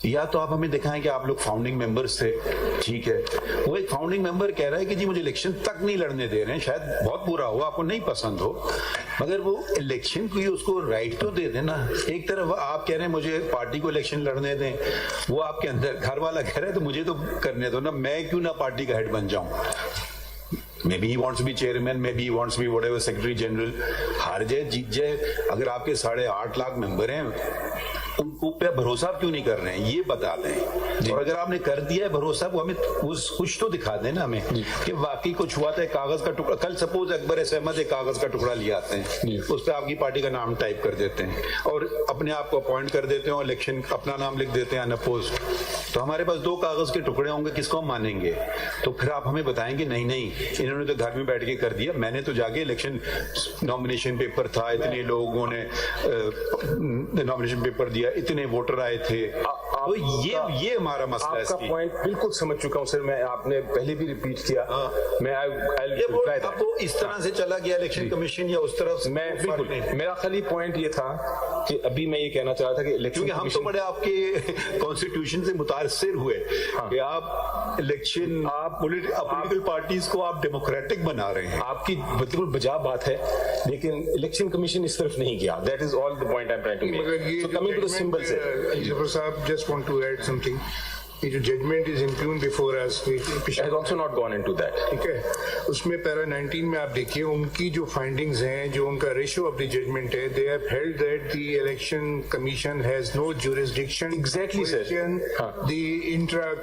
या तो आप हमें दिखाएं कि आप लोग फाउंडिंग मेंबर्स थे, ठीक है। वो एक फाउंडिंग मेंबर कह रहा है कि जी मुझे इलेक्शन तक नहीं लड़ने दे रहे हैं, शायद बहुत बुरा हो, आपको नहीं पसंद हो, मगर वो इलेक्शन को ही उसको राइट तो दे देना। एक तरफ आप कह रहे हैं मुझे पार्टी को इलेक्शन लड़ने दें, वो आपके अंदर घर वाला कह रहा है तो मुझे तो करने दो ना, मैं क्यों ना पार्टी का हेड बन जाऊं। Maybe he wants to be chairman, maybe he wants to be whatever secretary general. हार जाए जीत जाए, अगर आपके 8.5 लाख मेंबर हैं उनको पे भरोसा क्यों नहीं कर रहे हैं, ये बता दें। और अगर आपने कर दिया है भरोसा, वो हमें कुछ तो दिखा देना हमें कि वाकई कुछ हुआ था। कागज का टुकड़ा, कल सपोज अकबर अहमद एक कागज का टुकड़ा ले आते हैं, उस पर आपकी पार्टी का नाम टाइप कर देते हैं और अपने आप को अपॉइंट कर देते हैं, इलेक्शन अपना नाम लिख देते हैं अनअपोज्ड, तो हमारे पास 2 कागज के टुकड़े होंगे, किसको हम मानेंगे? तो फिर आप हमें बताएंगे नहीं नहीं इन्होंने तो घर में बैठ के कर दिया, मैंने तो जाके इलेक्शन नॉमिनेशन पेपर था, इतने लोगों ने नॉमिनेशन पेपर दिया, इतने वोटर आए थे। तो ये हमारा मसला है। आपका पॉइंट बिल्कुल समझ चुका हूं सर, मैं आपने पहले भी रिपीट किया। मैं आपको इस तरह से चला गया इलेक्शन कमीशन या उस तरफ से? मैं बिल्कुल, मेरा खाली पॉइंट ये था कि अभी मैं ये कहना चाह रहा था कि इलेक्शन, क्योंकि हम तो बड़े आपके कॉन्स्टिट्यूशन से मुतासिर हुए कि आप इलेक्शन, आप पॉलिटिकल पार्टीज को आप डेमोक्रेटिक बना रहे हैं। आपकी बिल्कुल बजा बात है, लेकिन इलेक्शन कमिशन इस तरफ नहीं गया। That is all the point I am trying to make. So coming to the symbol से, जफर साहब, just want to add something. ये जो judgement is impugned before us has also not gone into that, ठीक है। उसमें para 19 में आप देखिए उनकी जो फाइंडिंग्स हैं, जो उनका रेशियो ऑफ द जजमेंट है, they have held that the election commission has no jurisdiction exactly sir the intra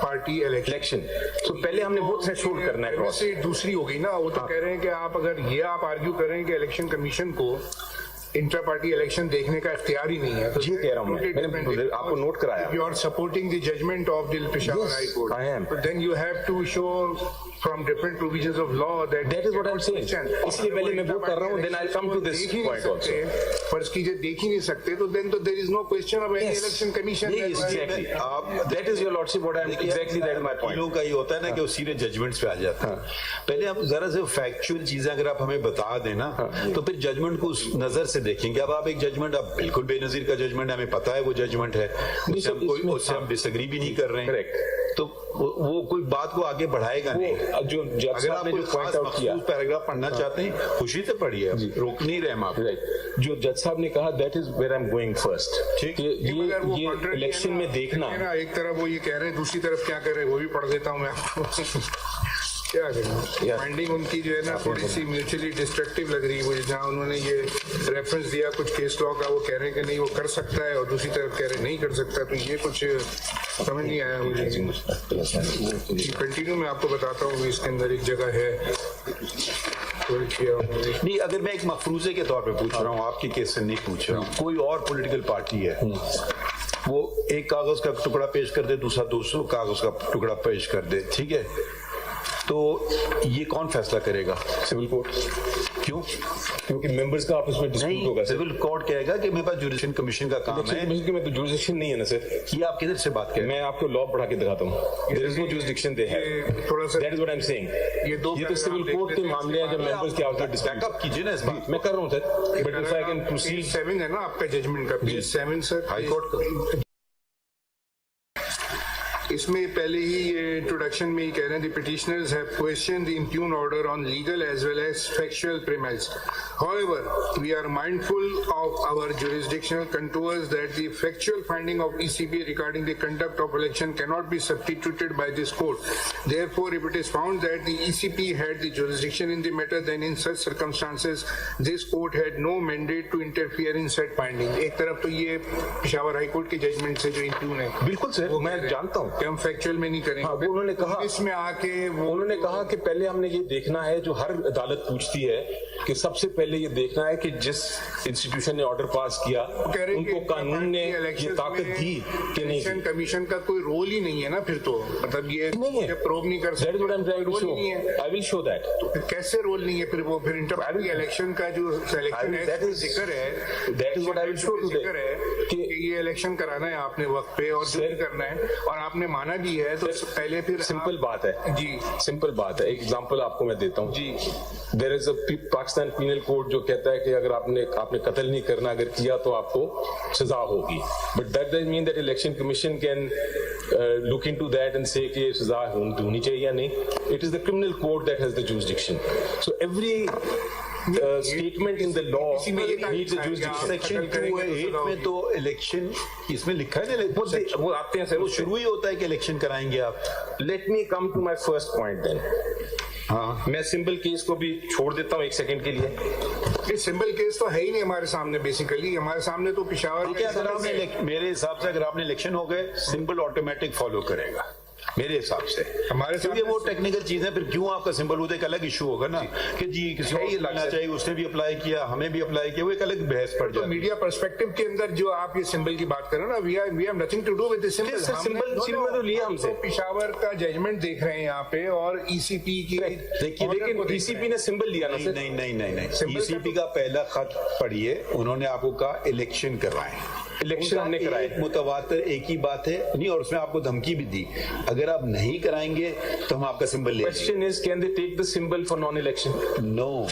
party election. तो पहले हमने वो थ्रेशोल्ड करना है क्रॉस। से दूसरी हो गई ना, वो तो कह रहे हैं कि आप अगर ये आप आर्ग्यू कर रहे हैं कि इलेक्शन कमीशन को इंट्रा पार्टी इलेक्शन देखने का इख्तियार ही नहीं है, तो ये कह रहा हूं मैंने आपको नोट कराया। You are supporting the judgement of the Peshawar high court, I am, then you have to show from different provisions of law that is what I'm saying. इसलिए पहले मैं वो कर रहा हूँ, then I'll come to this point also. फर्ज कीजिए देख ही नहीं सकते, तो then तो there is no question of any election commission. Exactly. That is your lordship. What I'm exactly that is my point. लोगों का ये होता है ना कि वो सीधे जजमेंट्स पे आ जाते हैं। पहले आप जरा से फैक्चुअल चीजें अगर आप हमें बता देना, तो फिर जजमेंट को उस नजर से देखेंगे। अब आप एक जजमेंट, आप बिल्कुल बेनजीर का जजमेंट है, हमें पता है वो जजमेंट है, उससे हम डिसएग्री भी नहीं कर रहे हैं, तो वो कोई बात को आगे बढ़ाएगा नहीं। जो जज साहब ने जो पॉइंट आउट किया, पैराग्राफ पढ़ना चाहते हैं, खुशी से पढ़िए, रोक नहीं रहे हम आपको। जो जज साहब ने कहा, that is where I am going first. ठीक, ये इलेक्शन में देखना, एक तरफ वो ये कह रहे हैं, दूसरी तरफ क्या कर रहे हैं वो भी पढ़ देता हूँ मैं आपको। क्या करें, फाइंडिंग उनकी जो है ना थोड़ी सी म्यूचुअली डिस्ट्रक्टिव लग रही है मुझे। जहाँ उन्होंने ये रेफरेंस दिया कुछ केस लॉ का, वो कह रहे हैं कि नहीं वो कर सकता है, और दूसरी तरफ कह रहे हैं नहीं कर सकता, तो ये कुछ समझ नहीं आया मुझे। कंटिन्यू मैं आपको बताता हूँ, इसके अंदर एक जगह है नहीं, अगर मैं एक मफरूजे के तौर पे पूछ रहा हूँ, आपके केस से नहीं पूछ रहा हूँ, कोई और पॉलिटिकल पार्टी है, वो एक कागज का टुकड़ा पेश कर दे, दूसरा 200 कागज का टुकड़ा पेश कर दे, ठीक है, तो ये कौन फैसला करेगा? Civil court. क्यों? क्योंकि मेंबर्स का आपस में डिस्प्यूट होगा। सिविल कोर्ट कहेगा कि मेरे पास ज्यूरिडिक्शन कमीशन का काम है। में तो ज्यूरिडिक्शन नहीं है ना सर। ये आप किधर से बात करें? मैं आपको लॉ पढ़ा के दिखाता हूँ। There is no jurisdiction they have. थोड़ा सा that is what I am saying. ये तो सिविल कोर्ट के मामले हैं जब मेंबर्स के आपस में बैकअप कीजिए ना इस बात। मैं कर रहा हूँ sir, but if I can proceed. 7 है ना आपका जजमेंट का, पेज 7 सर हाई कोर्ट का। इसमें पहले ही ये इंट्रोडक्शन में ही कह रहे हैं, the petitioners have questioned the impugned order on legal as well as factual premise. However, we are mindful of our jurisdictional contours that the factual finding of ECB regarding the conduct of election cannot be substituted by this court. Therefore, if it is found that the ECB had the jurisdiction in the matter, then in such circumstances, this court had no mandate to interfere in said finding. एक तरफ तो ये Peshawar high court के judgement से जो इंप्यून है, बिल्कुल sir, मैं जानता हूँ हम फैक्चुअल में नहीं करेंगे। हाँ, उन्होंने कहा इसमें आके उन्होंने कहा कि पहले हमने ये देखना है, जो हर अदालत पूछती है कि सबसे पहले ये देखना है कि जिस इंस्टीट्यूशन ने ऑर्डर पास किया उनको कानून ने ये ताकत दी कि नहीं। इलेक्शन कमीशन का कोई रोल ही नहीं है ना फिर, तो मतलब ये नहीं है, प्रूव नहीं कर सकते। I will show that. तो फिर कैसे रोल नहीं है फिर वो, फिर इंटर इलेक्शन का जो सिलेक्शन है, जिक्र है, that is what I will show today कि ये इलेक्शन कराना है आपने वक्त पे और जो करना है, और आपने माना भी है तो पहले फिर सिंपल बात है जी सिंपल बात है। एक एग्जांपल आपको मैं देता हूँ जी there is a Pakistan penal code जो कहता है कि अगर आपने कत्ल नहीं करना, अगर किया तो आपको सजा होगी, but that doesn't mean that election commission can look into that and से कि सजा होनी चाहिए या नहीं। It is the criminal code that has the jurisdiction, so every statement in the law needs a jurisdiction. Section 208 में तो election इसमें लिखा है ना, वो आते हैं सर, वो शुरू ही होता है कि इलेक्शन कराएंगे आप। Let me come to my first point then. हाँ, मैं सिंबल केस को भी छोड़ देता हूँ एक सेकंड के लिए। ये सिंबल केस तो है ही नहीं हमारे सामने, बेसिकली हमारे सामने तो पिशावर देखिए, अगर आपने मेरे हिसाब से अगर आपने इलेक्शन हो गए, सिंबल ऑटोमेटिक फॉलो करेगा मेरे हिसाब से। हमारे क्योंकि वो टेक्निकल चीज है, फिर क्यों आपका सिंबल होता है, एक अलग इशू होगा ना कि जी किसी को लगना चाहिए, उसने भी अप्लाई किया, हमें भी अप्लाई किया, वो एक अलग बहस पड़ तो जाती है। मीडिया पर्सपेक्टिव के अंदर जो आप ये सिंबल की बात कर रहे हो ना, we have nothing to do with this symbol. Symbol तो लिया हमसे, पिशावर का जजमेंट देख रहे हैं यहाँ पे और ईसीपी की देखिए, लेकिन ईसीपी ने सिंबल लिया ना सर। नहीं, ईसीपी का पहला खत पढ़िए, उन्होंने आपको कहा इलेक्शन करवाएं, इलेक्शन हमने कराए, मुतवातर एक ही बात है नहीं, और उसमें आपको धमकी भी दी, अगर आप नहीं कराएंगे तो हम आपका सिंबल ले। Question is can they take the symbol for non election? No,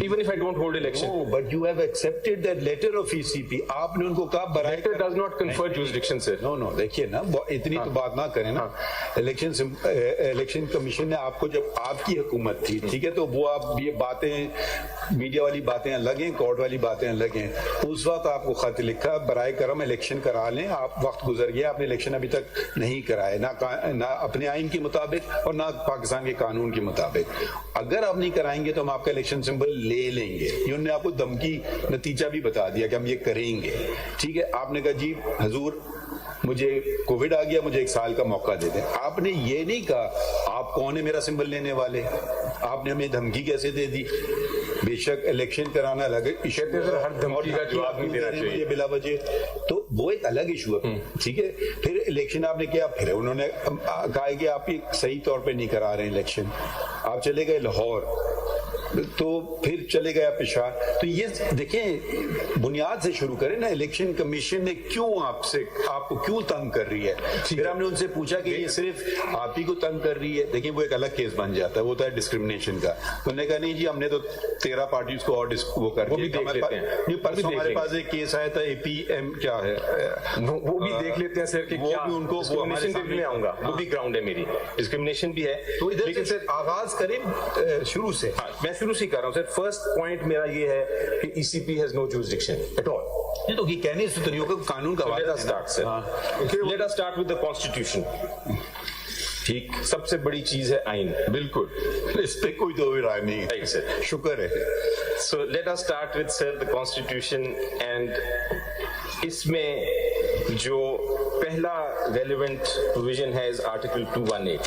even if I don't hold election. No, but you have accepted that letter of ECP. आपने उनको कहा letter does not confer jurisdiction sir. No, देखिए ना, इतनी तो बात ना करें ना। इलेक्शन कमीशन ने आपको, जब आपकी हुकूमत थी, ठीक है, तो वो आप ये बातें, मीडिया वाली बातें अलग हैं, कोर्ट वाली बातें अलग हैं, उस वक्त आपको खत लिखा, बराए करम इलेक्शन करा लें। आप वक्त गुजर गया, आपने इलेक्शन अभी तक नहीं कराए, ना अपने आइन के मुताबिक और ना पाकिस्तान के कानून के मुताबिक। अगर आप नहीं कराएंगे तो हम आपका इलेक्शन सिंबल ले लेंगे। ये उन्होंने आपको धमकी, नतीजा भी बता दिया कि हम ये करेंगे, ठीक है। आपने कहा जी हजूर मुझे कोविड आ गया, मुझे 1 साल का मौका दे दें। आपने ये नहीं कहा आप कौन है मेरा सिंबल लेने वाले, आपने हमें धमकी कैसे दे दी। बेशक इलेक्शन कराना अलग इशू है, हर धमकी का जवाब नहीं देना चाहिए बिला वजह, तो वो एक अलग इशू है, ठीक है। फिर इलेक्शन आपने किया, फिर उन्होंने कहा कि आप ये सही तौर पे नहीं करा रहे हैं इलेक्शन, आप चले गए लाहौर, तो फिर चले गया पेशावर। तो ये देखें, बुनियाद से शुरू करें ना, इलेक्शन कमीशन ने क्यों आपको क्यों तंग कर रही है। फिर हमने उनसे पूछा कि ये सिर्फ आप ही को तंग कर रही है, देखिए वो एक अलग केस बन जाता है, वो होता है डिस्क्रिमिनेशन का। उन्होंने कहा नहीं जी, हमने तो 13 पार्टीज को और वो कर दिया। परसों हमारे पास एक केस आया था, APM क्या है, वो भी देख लेते हैं सर कि वो भी उनको डिस्क्रिमिनेशन देखने आऊंगा, वो भी ग्राउंड है, मेरी डिस्क्रिमिनेशन भी है। तो इधर से आगाज करें शुरू से। मैं शुरू से कर रहा हूं सर। फर्स्ट पॉइंट मेरा ये है कि ECP has no jurisdiction at all. नहीं तो ये कहने से तो नहीं होगा, कानून का let us start sir, let us start with the constitution. ठीक, सबसे बड़ी चीज है आइन। बिल्कुल, इस पे कोई दो राय नहीं है सर, शुक्र है। So let us start with sir the constitution, and इसमें जो पहला रेलेवेंट प्रोविजन है इज आर्टिकल 218।